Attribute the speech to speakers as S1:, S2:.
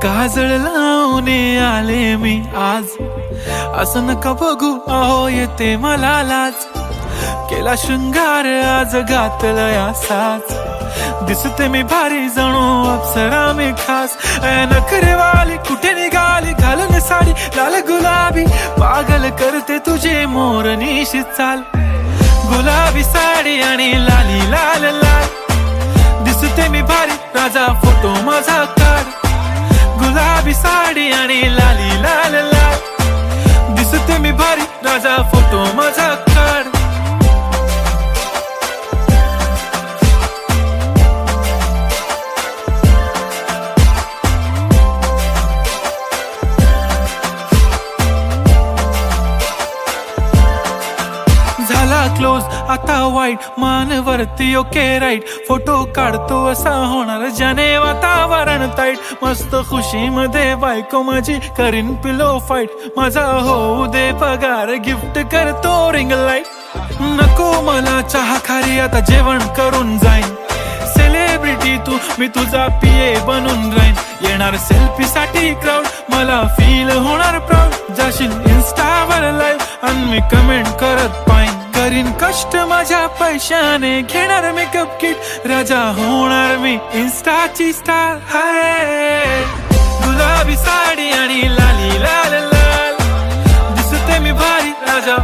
S1: काजळ लावून आले मी आज, असं नका बघू अहो येते मला लाज. केला शृंगार आज घातला असाच, दिसते मी भारी जणू अप्सरा मी खास. नखरेवाली कुठे निघाली घालून साडी लाल गुलाबी, पागल करते तुझे मोरनीशी चाल. गुलाबी साडी आणि लाली लाल लाल, दिसते मी भारी राजा फोटो माझा काढ. गुलाबी साडी आणि लाली लाल लाल, दिसते मी भारी राजा फोटो माझा काढ. झाला क्लोज आता वाईट, मानवरती ओके राईट. फोटो काढतो असा होणार ज्याने वातावरण ताईट. मस्त खुशी मध्ये बायको माझी करीन पिलो फाईट. माझा होऊ दे पगार गिफ्ट करतो रिंग लाईट. नको मला चहा खारी आता जेवण करून जाईन. सेलिब्रिटी तू मी तुझा पिये बनून राहीन. येणार सेल्फी साठी क्राऊड मला फील होणार प्राऊड. जाशील इन्स्टावर लाईव्ह आणि मी कमेंट करत पाईन. करीन कष्ट माझ्या पैशाने घेणार मेकअप किट. राजा होणार मी इन्स्टाची स्टार. हाय गुलाबी साडी आणि लाली लाल लाल, दिसते मी भारी राजा.